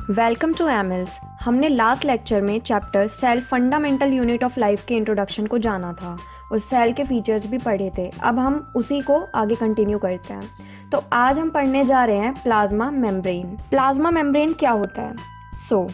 Welcome to एमिल्स। हमने last lecture में chapter cell fundamental unit of life के इंट्रोडक्शन को जाना था और सेल के फीचर्स भी पढ़े थे। अब हम उसी को आगे कंटिन्यू करते हैं। तो आज हम पढ़ने जा रहे हैं प्लाज्मा मेम्ब्रेन। प्लाज्मा मेम्ब्रेन क्या होता है?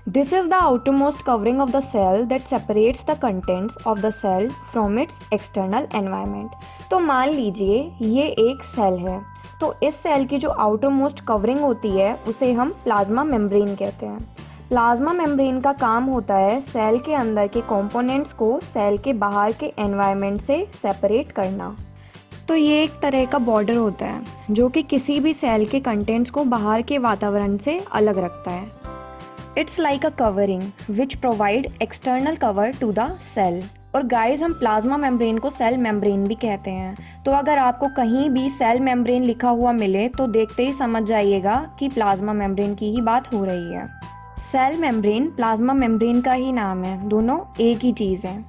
This is the outermost covering of the cell that separates the contents of the cell from its external environment. तो मान लीजिए ये एक सेल है, तो इस सेल की जो आउटर मोस्ट कवरिंग होती है उसे हम प्लाज्मा मेम्ब्रेन कहते हैं। प्लाज्मा मेम्ब्रेन का काम होता है सेल के अंदर के कंपोनेंट्स को सेल के बाहर के एनवायरनमेंट से सेपरेट करना। तो ये एक तरह का बॉर्डर होता है जो कि किसी भी सेल के कंटेंट्स को बाहर के वातावरण से अलग रखता है। It's like a covering which provide external cover to the cell. और गाइस, हम प्लाज्मा मेम्ब्रेन को सेल मेम्ब्रेन भी कहते हैं। तो अगर आपको कहीं भी सेल मेम्ब्रेन लिखा हुआ मिले तो देखते ही समझ जाइएगा कि प्लाज्मा मेम्ब्रेन की ही बात हो रही है। सेल मेम्ब्रेन प्लाज्मा मेम्ब्रेन का ही नाम है, दोनों एक ही चीज़ है।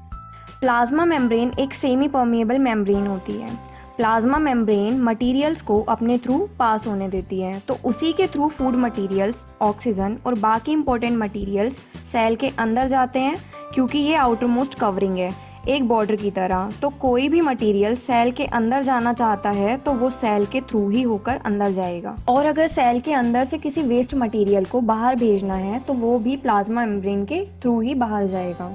प्लाज्मा मेम्ब्रेन एक सेमी परमिएबल मेम्ब्रेन होती है। प्लाज्मा मेम्ब्रेन मटेरियल्स को अपने थ्रू पास होने देती है, तो उसी के थ्रू फूड मटेरियल्स, ऑक्सीजन और बाकी इंपॉर्टेंट मटेरियल्स सेल के अंदर जाते हैं, क्योंकि ये आउटर मोस्ट कवरिंग है एक बॉर्डर की तरह। तो कोई भी मटेरियल सेल के अंदर जाना चाहता है तो वो सेल के थ्रू ही होकर अंदर जाएगा। और अगर सेल के अंदर से किसी वेस्ट मटेरियल को बाहर भेजना है तो वो भी प्लाज्मा मेम्ब्रेन के थ्रू ही बाहर जाएगा।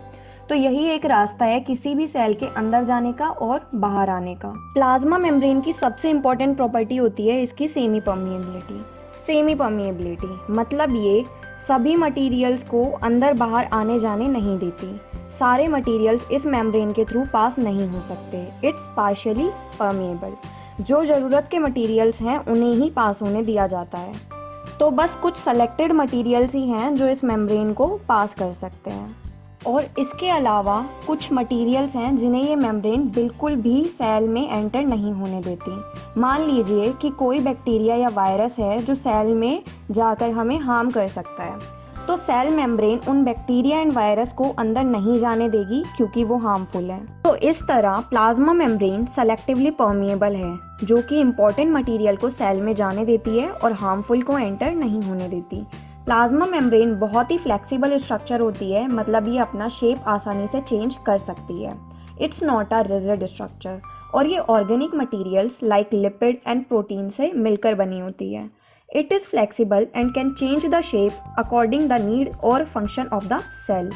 तो यही एक रास्ता है किसी भी सेल के अंदर जाने का और बाहर आने का। प्लाज्मा मेम्ब्रेन की सबसे इंपॉर्टेंट प्रॉपर्टी होती है इसकी सेमी परमिएबिलिटी। सेमी परमिएबिलिटी मतलब ये सभी मटेरियल्स को अंदर बाहर आने जाने नहीं देती। सारे मटेरियल्स इस मेम्ब्रेन के थ्रू पास नहीं हो सकते। It's partially permeable. जो ज़रूरत के मटेरियल्स हैं उन्हें ही पास होने दिया जाता है। तो बस कुछ सेलेक्टेड मटेरियल्स ही हैं जो इस मेम्ब्रेन को पास कर सकते हैं। और इसके अलावा कुछ मटेरियल्स हैं जिन्हें ये मेम्ब्रेन बिल्कुल भी सेल में एंटर नहीं होने देती। मान लीजिए कि कोई बैक्टीरिया या वायरस है जो सेल में जाकर हमें हार्म कर सकता है, तो सेल मेम्ब्रेन उन बैक्टीरिया एंड वायरस को अंदर नहीं जाने देगी क्योंकि वो हार्मफुल है। तो इस तरह प्लाज्मा मेम्ब्रेन सेलेक्टिवली परमिएबल है, जो कि इम्पॉर्टेंट मटेरियल को सेल में जाने देती है और हार्मफुल को एंटर नहीं होने देती। प्लाज्मा मेम्ब्रेन बहुत ही फ्लेक्सिबल स्ट्रक्चर होती है, मतलब ये अपना शेप आसानी से चेंज कर सकती है। It's not a rigid structure और ये organic materials like lipid and protein से मिलकर बनी होती है। It is flexible and can change the shape according the need और फंक्शन ऑफ द सेल।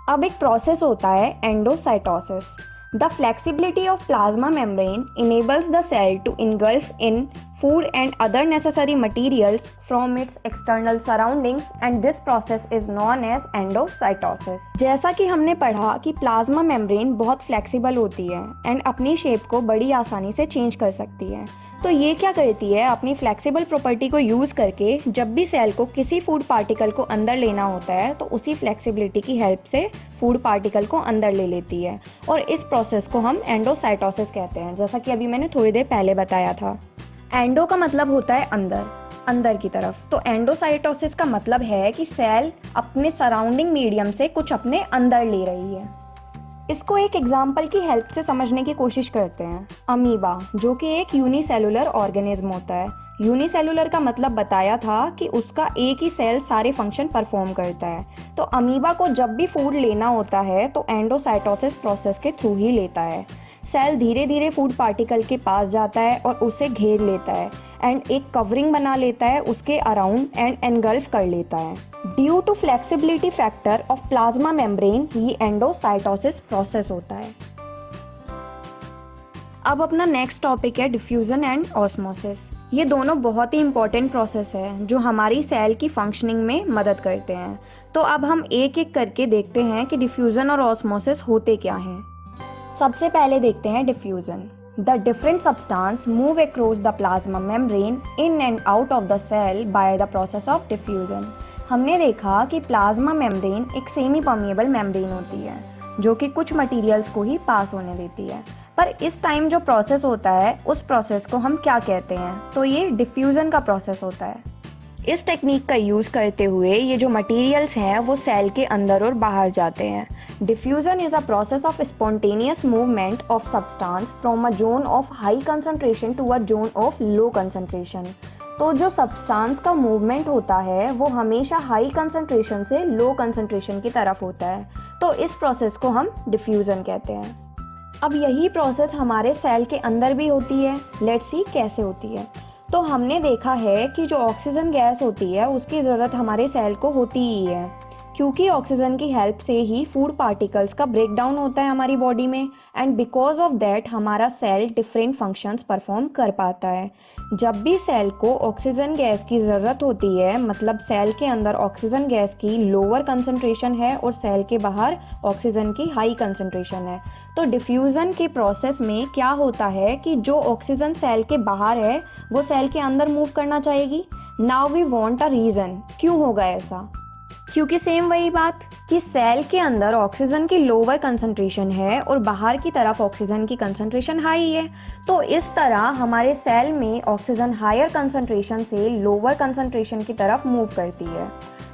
अब एक प्रोसेस होता है endocytosis. The flexibility of plasma membrane enables the cell to engulf in food and other necessary materials from its external surroundings, and this process is known as endocytosis। जैसा कि हमने पढ़ा कि plasma membrane बहुत flexible होती है and अपनी shape को बड़ी आसानी से चेंज कर सकती है। तो ये क्या करती है, अपनी फ्लेक्सिबल प्रॉपर्टी को यूज़ करके जब भी सेल को किसी फूड पार्टिकल को अंदर लेना होता है तो उसी फ्लेक्सिबिलिटी की हेल्प से फूड पार्टिकल को अंदर ले लेती है। और इस प्रोसेस को हम एंडोसाइटोसिस कहते हैं, जैसा कि अभी मैंने थोड़ी देर पहले बताया था। एंडो का मतलब होता है अंदर, अंदर की तरफ। तो एंडोसाइटोसिस का मतलब है कि सेल अपने सराउंडिंग मीडियम से कुछ अपने अंदर ले रही है। इसको एक एग्जाम्पल की हेल्प से समझने की कोशिश करते हैं। अमीबा, जो कि एक यूनिसेलुलर ऑर्गेनिज्म होता है। यूनिसेलुलर का मतलब बताया था कि उसका एक ही सेल सारे फंक्शन परफॉर्म करता है। तो अमीबा को जब भी फूड लेना होता है तो एंडोसाइटोसिस प्रोसेस के थ्रू ही लेता है। सेल धीरे धीरे फूड पार्टिकल के पास जाता है और उसे घेर लेता है एंड एक कवरिंग बना लेता है उसके अराउंड एंड एनगल्फ कर लेता है। Due to flexibility factor of plasma membrane ये एंडोसाइटोसिस प्रोसेस होता है। अब अपना नेक्स्ट टॉपिक है डिफ्यूजन एंड ऑस्मोसिस। ये दोनों बहुत ही इंपॉर्टेंट प्रोसेस है जो हमारी सेल की फंक्शनिंग में मदद करते हैं। तो अब हम एक एक करके देखते हैं कि डिफ्यूजन और ऑस्मोसिस होते क्या हैं। सबसे पहले देखते हैं diffusion. The different substance move across the plasma membrane in and out of the cell by the process of diffusion. हमने देखा कि प्लाज्मा मेम्ब्रेन एक सेमी परमिएबल मेम्ब्रेन होती है जो कि कुछ मटेरियल्स को ही पास होने देती है। पर इस टाइम जो प्रोसेस होता है उस प्रोसेस को हम क्या कहते हैं, तो ये डिफ्यूजन का प्रोसेस होता है। इस टेक्निक का यूज़ करते हुए ये जो मटेरियल्स हैं वो सेल के अंदर और बाहर जाते हैं। Diffusion is a process of spontaneous movement of substance from a zone of high concentration to a zone of low concentration. तो जो सब्सटेंस का मूवमेंट होता है वो हमेशा हाई कंसंट्रेशन से लो कंसंट्रेशन की तरफ होता है। तो इस प्रोसेस को हम डिफ्यूज़न कहते हैं। अब यही प्रोसेस हमारे सेल के अंदर भी होती है। लेट्स सी कैसे होती है। तो हमने देखा है कि जो ऑक्सीजन गैस होती है उसकी ज़रूरत हमारे सेल को होती ही है, क्योंकि ऑक्सीजन की हेल्प से ही फूड पार्टिकल्स का ब्रेक डाउन होता है हमारी बॉडी में, एंड बिकॉज ऑफ दैट हमारा सेल डिफरेंट फंक्शंस परफॉर्म कर पाता है। जब भी सेल को ऑक्सीजन गैस की ज़रूरत होती है, मतलब सेल के अंदर ऑक्सीजन गैस की लोअर कंसंट्रेशन है और सेल के बाहर ऑक्सीजन की हाई कंसंट्रेशन है, तो डिफ्यूज़न के प्रोसेस में क्या होता है कि जो ऑक्सीजन सेल के बाहर है वो सेल के अंदर मूव करना चाहेगी। Now we want a reason, क्यों होगा ऐसा? क्योंकि सेम वही बात कि सेल के अंदर ऑक्सीजन की लोअर कंसंट्रेशन है और बाहर की तरफ ऑक्सीजन की कंसंट्रेशन हाई है। तो इस तरह हमारे सेल में ऑक्सीजन हायर कंसंट्रेशन से लोअर कंसंट्रेशन की तरफ मूव करती है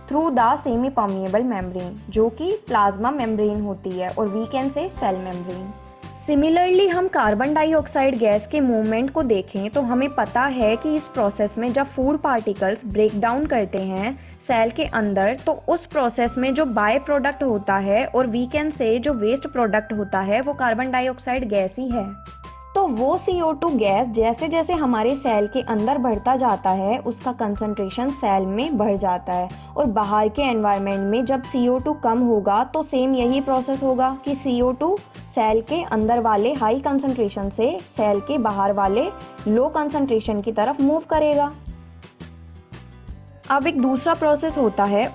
through the semi permeable membrane, जो कि प्लाज्मा मेम्ब्रेन होती है, और we can say cell membrane. Similarly हम कार्बन डाइऑक्साइड गैस के मूवमेंट को देखें तो हमें पता है कि इस प्रोसेस में जब फूड पार्टिकल्स ब्रेक डाउन करते हैं सेल के अंदर, तो उस प्रोसेस में जो बाय प्रोडक्ट होता है और वी कैन से जो वेस्ट प्रोडक्ट होता है वो कार्बन डाइऑक्साइड गैस ही है। तो वो CO2 गैस जैसे जैसे हमारे सेल के अंदर बढ़ता जाता है उसका कंसंट्रेशन सेल में बढ़ जाता है, और बाहर के एनवायरनमेंट में जब CO2 कम होगा तो सेम यही प्रोसेस होगा कि CO2 सेल के अंदर वाले हाई कंसंट्रेशन से सेल के बाहर वाले लो कंसंट्रेशन की तरफ मूव करेगा। अब एक दूसरा प्रोसेस होता है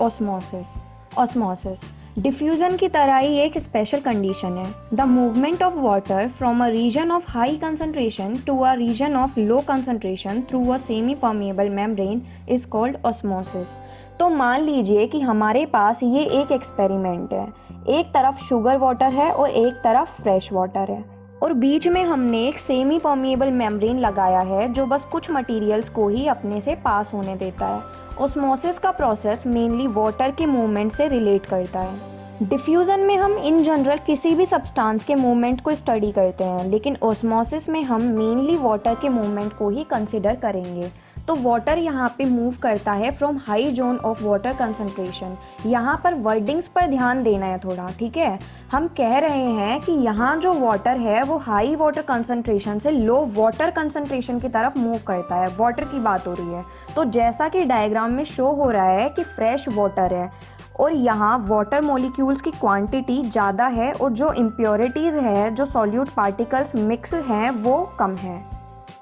ऑस्मोसिस। डिफ्यूज़न की तरह ही एक स्पेशल कंडीशन है। The movement of water from a region of high concentration to a region of low concentration through a semi permeable membrane is called osmosis. तो मान लीजिए कि हमारे पास ये एक एक्सपेरिमेंट है, एक तरफ शुगर वाटर है और एक तरफ फ्रेश वाटर है, और बीच में हमने एक सेमी परमिएबल मेम्ब्रेन लगाया है जो बस कुछ मटेरियल्स को ही अपने से पास होने देता है। ऑस्मोसिस का प्रोसेस मेनली वाटर के मूवमेंट से रिलेट करता है। डिफ्यूज़न में हम इन जनरल किसी भी सब्सटेंस के मूवमेंट को स्टडी करते हैं, लेकिन ऑस्मोसिस में हम मेनली वाटर के मूवमेंट को ही कंसिडर करेंगे। तो वाटर यहाँ पे मूव करता है from high zone of water concentration. यहाँ पर वर्डिंग्स पर ध्यान देना है थोड़ा, ठीक है। हम कह रहे हैं कि यहाँ जो वाटर है वो हाई वाटर कंसंट्रेशन से लो वाटर कंसंट्रेशन की तरफ मूव करता है, वाटर की बात हो रही है। तो जैसा कि डायग्राम में शो हो रहा है कि फ्रेश वाटर है और यहाँ वाटर मॉलिक्यूल्स की क्वांटिटी ज़्यादा है और जो इम्प्योरिटीज़ है, जो सॉल्यूट पार्टिकल्स मिक्स हैं, वो कम है,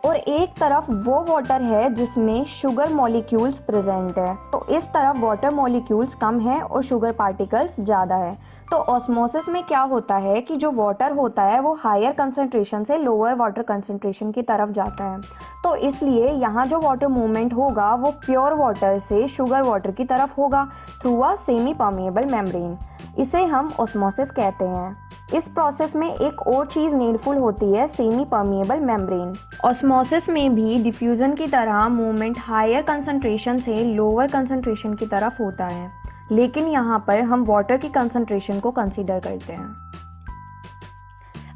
और एक तरफ वो वाटर है जिसमें शुगर मॉलिक्यूल्स प्रेजेंट है। तो इस तरफ वाटर मॉलिक्यूल्स कम है और शुगर पार्टिकल्स ज़्यादा है। तो ऑस्मोसिस में क्या होता है कि जो वाटर होता है वो हायर कंसंट्रेशन से लोअर वाटर कंसंट्रेशन की तरफ जाता है। तो इसलिए यहाँ जो वाटर मूवमेंट होगा वो प्योर वाटर से शुगर वाटर की तरफ होगा through a semi permeable membrane. इसे हम ऑस्मोसिस कहते हैं। इस प्रोसेस में एक और चीज़ नीडफुल होती है, सेमी परमिएबल मेम्ब्रेन। ऑस्मोसिस में भी डिफ्यूज़न की तरह मूवमेंट हायर कंसंट्रेशन से लोअर कंसंट्रेशन की तरफ होता है, लेकिन यहाँ पर हम वाटर की कंसंट्रेशन को कंसीडर करते हैं।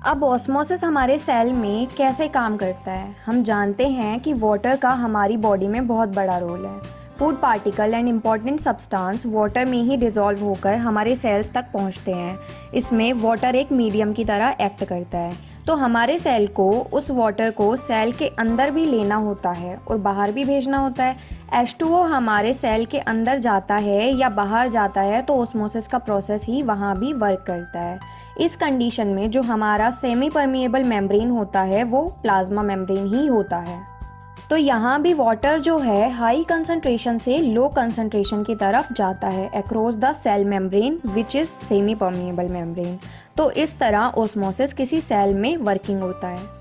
अब ऑस्मोसिस हमारे सेल में कैसे काम करता है? हम जानते हैं कि वाटर का हमारी बॉडी में बहुत बड़ा रोल है। Food particle and important substance water में ही डिज़ोल्व होकर हमारे सेल्स तक पहुंचते हैं। इसमें वाटर एक मीडियम की तरह एक्ट करता है। तो हमारे सेल को उस वाटर को सेल के अंदर भी लेना होता है और बाहर भी भेजना होता है। H2O हमारे सेल के अंदर जाता है या बाहर जाता है तो ऑस्मोसिस का प्रोसेस ही वहाँ भी वर्क करता है। इस कंडीशन में जो हमारा सेमी परमिएबल मेम्ब्रेन होता है वो प्लाज्मा मेम्ब्रेन ही होता है। तो यहाँ भी वाटर जो है हाई कंसंट्रेशन से लो कंसंट्रेशन की तरफ जाता है across the cell membrane which is semi permeable membrane. तो इस तरह ऑस्मोसिस किसी सेल में वर्किंग होता है।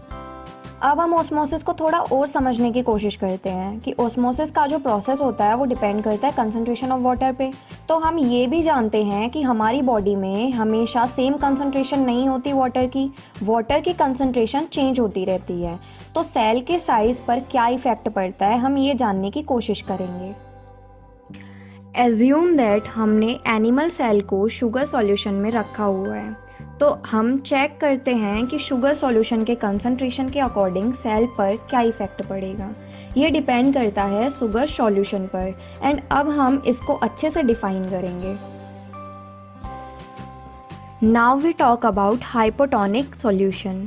अब हम ऑस्मोसिस को थोड़ा और समझने की कोशिश करते हैं कि ऑस्मोसिस का जो प्रोसेस होता है वो डिपेंड करता है कंसंट्रेशन ऑफ वाटर पे। तो हम ये भी जानते हैं कि हमारी बॉडी में हमेशा सेम कंसंट्रेशन नहीं होती वाटर की कंसंट्रेशन चेंज होती रहती है। तो सेल के साइज पर क्या इफ़ेक्ट पड़ता है हम ये जानने की कोशिश करेंगे। एज्यूम दैट हमने एनिमल सेल को शुगर सॉल्यूशन में रखा हुआ है। तो हम चेक करते हैं कि शुगर सॉल्यूशन के कंसंट्रेशन के अकॉर्डिंग सेल पर क्या इफ़ेक्ट पड़ेगा। ये डिपेंड करता है शुगर सॉल्यूशन पर। एंड अब हम इसको अच्छे से डिफाइन करेंगे। Now we talk about hypotonic solution.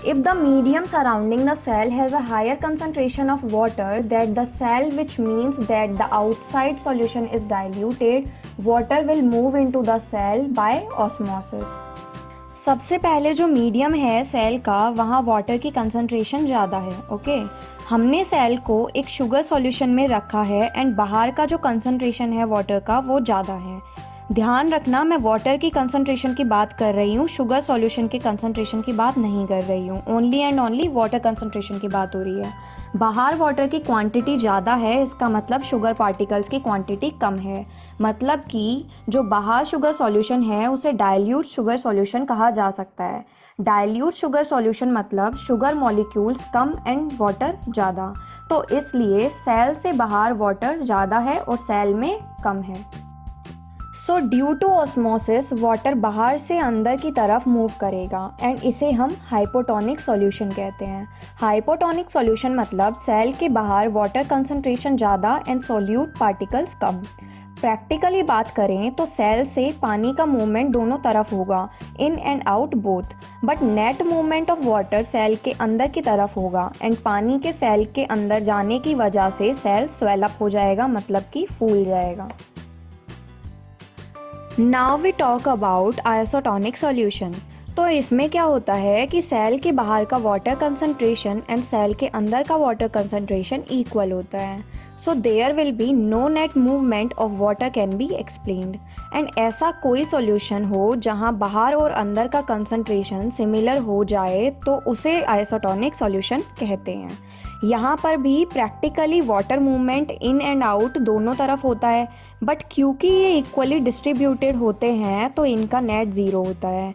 If the medium surrounding the cell has a higher concentration of water than the cell, which means that the outside solution is diluted, water will move into the cell by osmosis. सबसे पहले जो medium है cell का, वहाँ water की concentration ज़्यादा है। Okay, हमने सेल को एक शुगर सॉल्यूशन में रखा है एंड बाहर का जो कंसंट्रेशन है वाटर का वो ज़्यादा है। ध्यान रखना, मैं वाटर की कंसंट्रेशन की बात कर रही हूँ, शुगर सॉल्यूशन के कंसंट्रेशन की बात नहीं कर रही हूँ। Only and only water concentration की बात हो रही है। बाहर वाटर की क्वांटिटी ज़्यादा है, इसका मतलब शुगर पार्टिकल्स की क्वांटिटी कम है। मतलब कि जो बाहर शुगर सॉल्यूशन है उसे डाइल्यूट शुगर सॉल्यूशन कहा जा सकता है। डाइल्यूट शुगर सॉल्यूशन मतलब sugar molecules come and water ज़्यादा। तो इसलिए सेल से बाहर वाटर ज़्यादा है और सेल में कम है। So due to osmosis water बाहर से अंदर की तरफ मूव करेगा एंड इसे हम हाइपोटोनिक सॉल्यूशन कहते हैं। हाइपोटोनिक सॉल्यूशन मतलब सेल के बाहर वाटर कंसंट्रेशन ज़्यादा and solute particles come. Practically बात करें तो सेल से पानी का मूवमेंट दोनों तरफ होगा, in and out both, but net movement of water cell के अंदर की तरफ होगा एंड पानी के सेल के अंदर जाने की वजह से सेल स्वेल अप हो जाएगा, मतलब कि फूल जाएगा। Now we talk about isotonic solution. तो इसमें क्या होता है कि सेल के बाहर का वाटर कंसंट्रेशन एंड सेल के अंदर का वाटर कंसंट्रेशन इक्वल होता है। So there will be no net movement of water can be explained. And ऐसा कोई सॉल्यूशन हो जहां बाहर और अंदर का कंसंट्रेशन सिमिलर हो जाए तो उसे आइसोटोनिक सॉल्यूशन कहते हैं। यहाँ पर भी practically water movement in and out दोनों तरफ होता है, बट क्योंकि ये इक्वली डिस्ट्रीब्यूटेड होते हैं तो इनका नेट ज़ीरो होता है।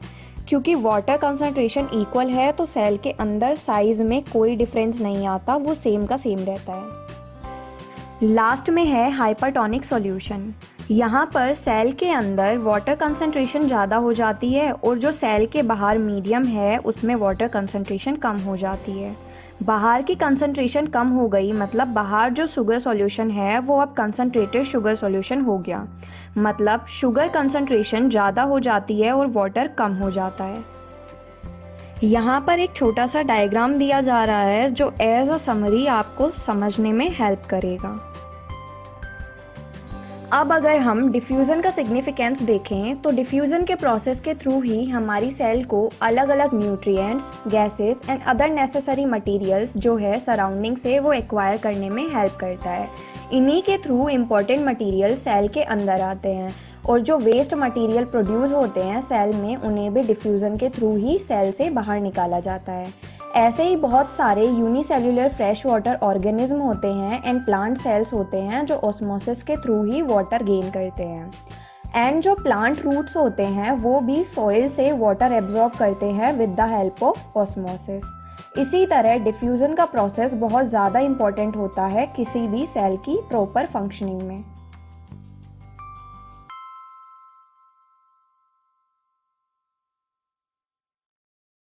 क्योंकि वाटर कंसंट्रेशन इक्वल है तो सेल के अंदर साइज़ में कोई डिफरेंस नहीं आता, वो सेम का सेम रहता है। लास्ट में है हाइपरटोनिक सॉल्यूशन। यहाँ पर सेल के अंदर वाटर कंसंट्रेशन ज़्यादा हो जाती है और जो सेल के बाहर मीडियम है उसमें वाटर कंसंट्रेशन कम हो जाती है। बाहर की कंसंट्रेशन कम हो गई मतलब बाहर जो शुगर सॉल्यूशन है वो अब कंसंट्रेटेड शुगर सॉल्यूशन हो गया, मतलब शुगर कंसंट्रेशन ज़्यादा हो जाती है और वाटर कम हो जाता है। यहाँ पर एक छोटा सा डायग्राम दिया जा रहा है जो एज अ समरी आपको समझने में हेल्प करेगा। अब अगर हम डिफ्यूज़न का सिग्निफिकेंस देखें तो डिफ्यूज़न के प्रोसेस के थ्रू ही हमारी सेल को अलग अलग nutrients, gases and other necessary materials जो है सराउंडिंग से वो एक्वायर करने में हेल्प करता है। इन्हीं के थ्रू इम्पॉर्टेंट मटेरियल सेल के अंदर आते हैं और जो वेस्ट मटेरियल प्रोड्यूस होते हैं सेल में उन्हें भी डिफ्यूज़न के थ्रू ही सेल से बाहर निकाला जाता है। ऐसे ही बहुत सारे यूनिसेल्युलर फ्रेश वाटर ऑर्गेनिज्म होते हैं एंड प्लांट सेल्स होते हैं जो ऑस्मोसिस के थ्रू ही वाटर गेन करते हैं। एंड जो प्लांट रूट्स होते हैं वो भी सॉइल से वाटर एब्जॉर्ब करते हैं with the help of osmosis. इसी तरह डिफ्यूज़न का प्रोसेस बहुत ज़्यादा इम्पॉर्टेंट होता है किसी भी सेल की प्रॉपर फंक्शनिंग में।